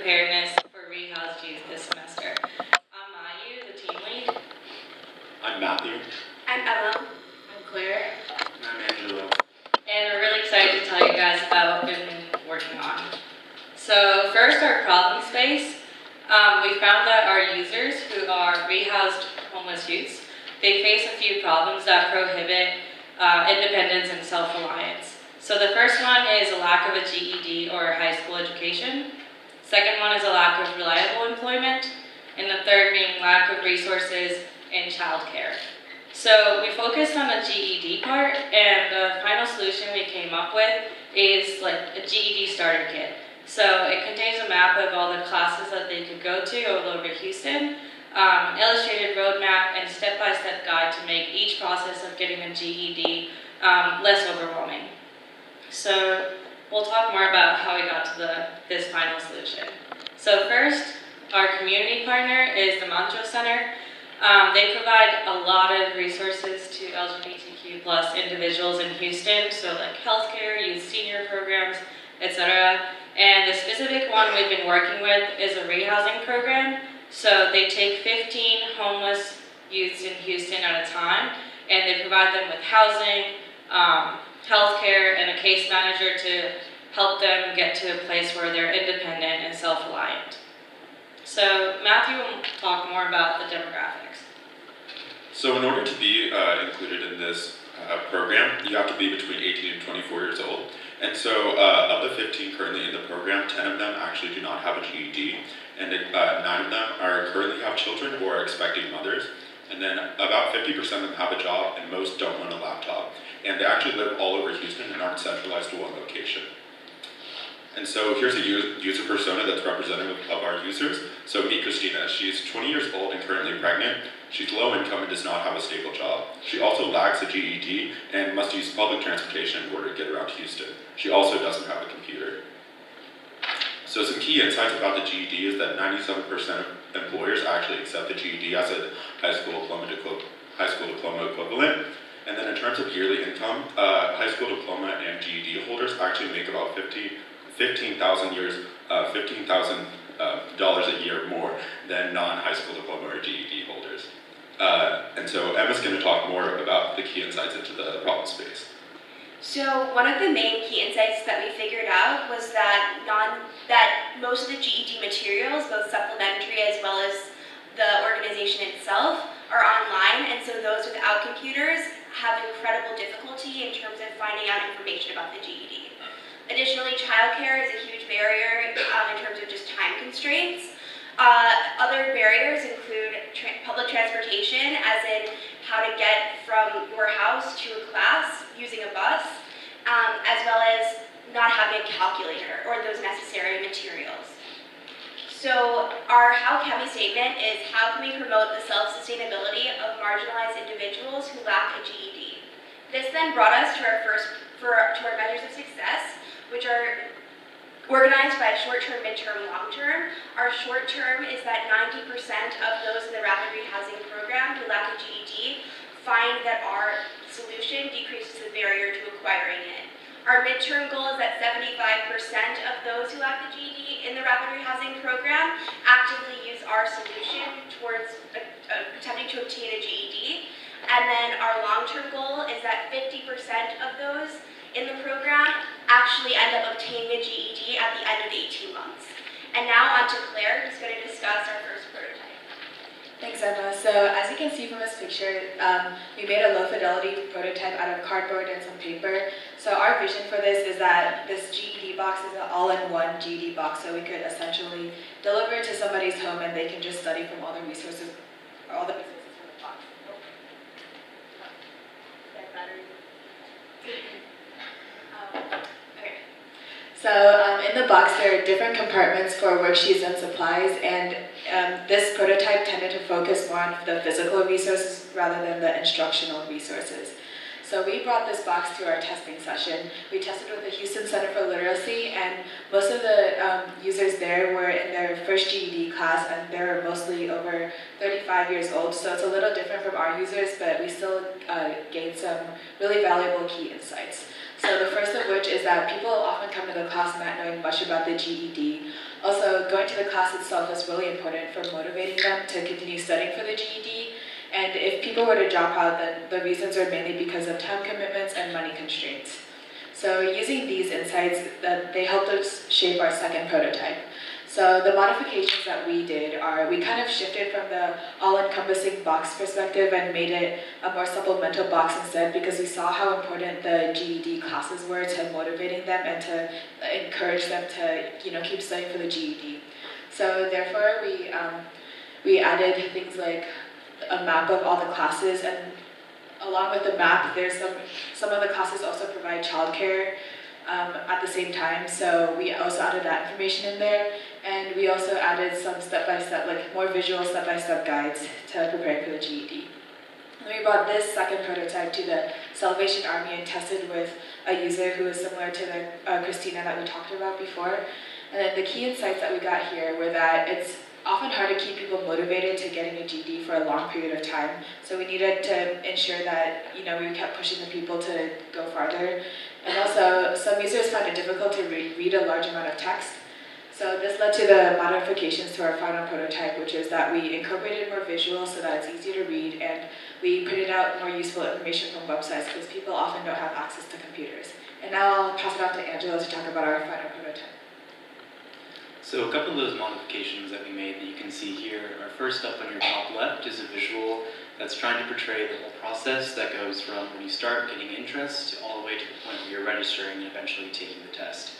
Preparedness for Rehoused youth this semester. I'm Mayu, the team lead. I'm Matthew. I'm Emma. I'm Claire. And I'm Angela. And we're really excited to tell you guys about what we've been working on. So first, our problem space. We found that our users who are rehoused homeless youths, they face a few problems that prohibit independence and self-reliance. So the first one is a lack of a GED or a high school education. Second one is a lack of reliable employment. And the third being lack of resources in childcare. So we focused on the GED part, and the final solution we came up with is like a GED starter kit. So it contains a map of all the classes that they could go to all over Houston, illustrated roadmap, and step-by-step guide to make each process of getting a GED less overwhelming. So we'll talk more about how we got to this final solution. So first, our community partner is the Mancho Center. They provide a lot of resources to LGBTQ+ individuals in Houston, so like healthcare, youth senior programs, etc. And the specific one we've been working with is a rehousing program. So they take 15 homeless youths in Houston at a time, and they provide them with housing, healthcare, and a case manager to help them get to a place where they're independent and self-reliant. So Matthew will talk more about the demographics. So in order to be included in this program, you have to be between 18 and 24 years old. And so of the 15 currently in the program, 10 of them actually do not have a GED, and 9 of them currently have children or are expecting mothers. And then about 50% of them have a job, and most don't own a laptop. And they actually live all over Houston and aren't centralized to one location. And so here's a user persona that's representative of our users. So meet Christina. She's 20 years old and currently pregnant. She's low income and does not have a stable job. She also lacks a GED and must use public transportation in order to get around Houston. She also doesn't have a computer. So some key insights about the GED is that 97% of employers actually accept the GED as a high school diploma equivalent. And then in terms of yearly income, high school diploma and GED holders actually make about $15,000 a year more than non-high school diploma or GED holders. And so Emma's going to talk more about the key insights into the problem space. So one of the main key insights that we figured out was that most of the GED materials, both supplementary as well as the organization itself, are online, and so those without computers have incredible difficulty in terms of finding out information about the GED. Additionally, childcare is a huge barrier in terms of just time constraints. Other barriers include public transportation, as in how to get from your house to a class using a bus, as well as not having a calculator or those necessary materials. So our How Can We statement is, how can we promote the self-sustainability of marginalized individuals who lack a GED? This then brought us to our measures of success, which are organized by short-term, mid-term, long-term. Our short-term is that 90% of those in the rapid rehousing program who lack a GED find that our solution decreases the barrier to acquiring it. Our midterm goal is that 75% of those who lack the GED in the rapid rehousing program actively use our solution towards attempting to obtain a GED. And then our long-term goal is that 50% of those in the program actually end up obtaining a GED at the end of 18 months. And now on to Claire, who's going to discuss our first prototype. Thanks, Emma. So as you can see from this picture, we made a low-fidelity prototype out of cardboard and some paper. So our vision for this is that this GED box is an all-in-one GED box, so we could essentially deliver it to somebody's home and they can just study from all the resources from the box. So in the box, there are different compartments for worksheets and supplies, and this prototype tended to focus more on the physical resources rather than the instructional resources. So we brought this box to our testing session. We tested with the Houston Center for Literacy, and most of the users there were in their first GED class, and they were mostly over 35 years old, so it's a little different from our users, but we still gained some really valuable key insights. So the first of which is that people often come to the class not knowing much about the GED. Also, going to the class itself is really important for motivating them to continue studying for the GED. And if people were to drop out, then the reasons are mainly because of time commitments and money constraints. So using these insights, they helped us shape our second prototype. So the modifications that we did are, we kind of shifted from the all-encompassing box perspective and made it a more supplemental box instead, because we saw how important the GED classes were to motivating them and to encourage them to, keep studying for the GED. So therefore, we added things like a map of all the classes, and along with the map, there's some of the classes also provide childcare at the same time, so we also added that information in there, and we also added some step-by-step, like more visual step-by-step guides to prepare for the GED. And we brought this second prototype to the Salvation Army and tested with a user who is similar to the Christina that we talked about before. And then the key insights that we got here were that it's often hard to keep people motivated to getting a GED for a long period of time. So we needed to ensure that, we kept pushing the people to go farther. And also, some users found it difficult to read a large amount of text. So this led to the modifications to our final prototype, which is that we incorporated more visuals so that it's easier to read, and we printed out more useful information from websites because people often don't have access to computers. And now I'll pass it off to Angela to talk about our final prototype. So a couple of those modifications that we made that you can see here are, first up on your top left is a visual that's trying to portray the whole process that goes from when you start getting interest all the way to the point where you're registering and eventually taking the test.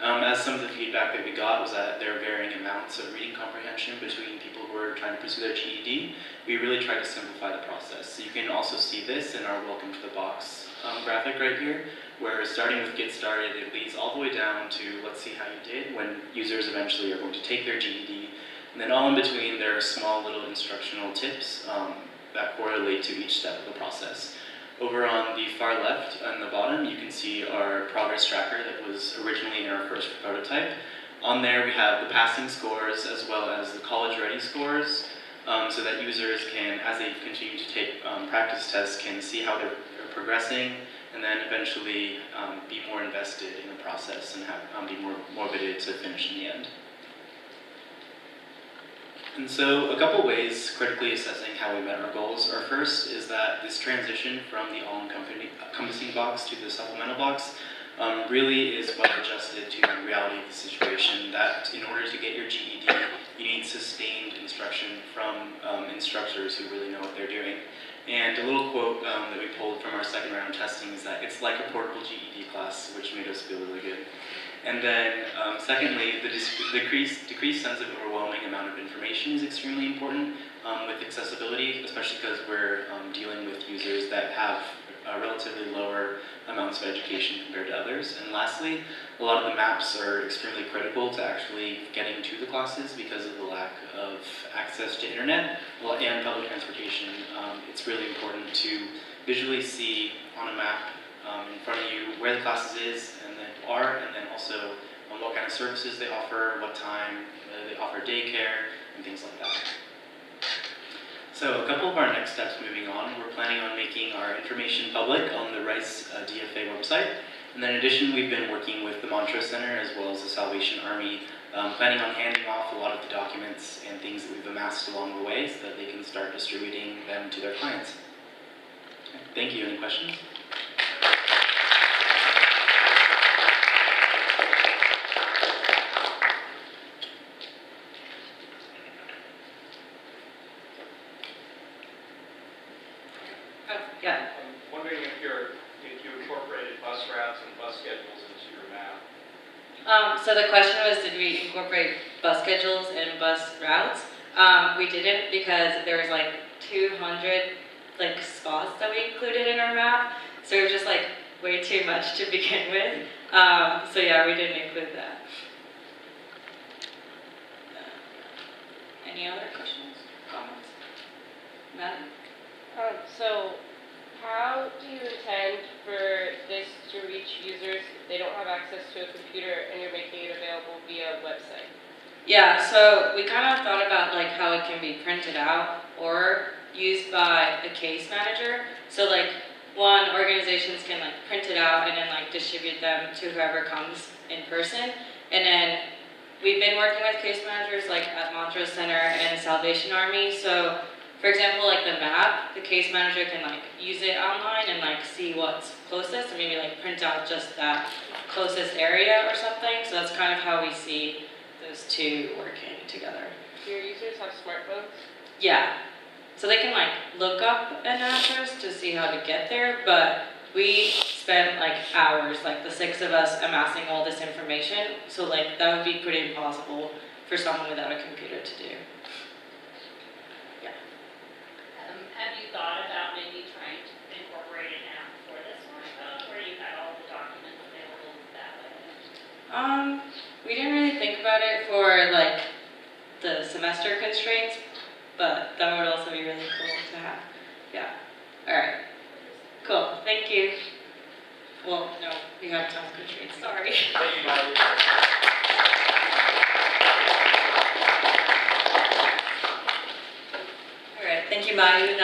As some of the feedback that we got was that there are varying amounts of reading comprehension between people who are trying to pursue their GED. We really tried to simplify the process. So you can also see this in our Welcome to the Box graphic right here, where starting with Get Started, it leads all the way down to let's see how you did when users eventually are going to take their GED. And then all in between, there are small little instructional tips that correlate to each step of the process. Over on the far left, on the bottom, you can see our progress tracker that was originally in our first prototype. On there, we have the passing scores as well as the college-ready scores, so that users can, as they continue to take practice tests, can see how they're progressing, and then eventually be more invested in the process and have, be more motivated to finish in the end. And so a couple ways critically assessing how we met our goals are, first is that this transition from the all-encompassing box to the supplemental box really is well adjusted to the reality of the situation, that in order to get your GED, you need sustained instruction from instructors who really know what they're doing. And a little quote that we pulled from our second round of testing is that it's like a portable GED class, which made us feel really good. And then secondly, the decreased sense of overwhelming amount of information is extremely important with accessibility, especially because we're dealing with users that have relatively lower amounts of education compared to others. And lastly, a lot of the maps are extremely critical to actually getting to the classes because of the lack of access to internet and public transportation. It's really important to visually see on a map in front of you where the classes is and then also what kind of services they offer, what time, whether they offer daycare, and things like that. So a couple of our next steps moving on, we're planning on making our information public on the Rice DFA website. And then in addition, we've been working with the Montrose Center as well as the Salvation Army, planning on handing off a lot of the documents and things that we've amassed along the way so that they can start distributing them to their clients. Thank you. Any questions? Yeah. I'm wondering if you incorporated bus routes and bus schedules into your map. So the question was, did we incorporate bus schedules and bus routes? We didn't, because there was like 200 spots that we included in our map, so it was just like way too much to begin with. So yeah, we didn't include that. Any other questions, comments? Matt? So how do you intend for this to reach users if they don't have access to a computer and you're making it available via website? Yeah, so we kind of thought about like how it can be printed out or used by a case manager. So like one, organizations can like print it out and then like distribute them to whoever comes in person. And then we've been working with case managers like at Montrose Center and Salvation Army. So for example, like the map, the case manager can like use it online and like see what's closest and maybe like print out just that closest area or something. So that's kind of how we see those two working together. Do your users have smartphones? Yeah. So they can like look up an address to see how to get there, but we spent like hours, like the 6 of us, amassing all this information. So like that would be pretty impossible for someone without a computer to do. Have you thought about maybe trying to incorporate an app for this smartphone, where you had all the documents available that way? We didn't really think about it for like the semester constraints, but that would also be really cool to have. Yeah. All right. Cool. Thank you. Well, no, we have time constraints. Sorry. Thank you, Molly. All right. Thank you, Maya.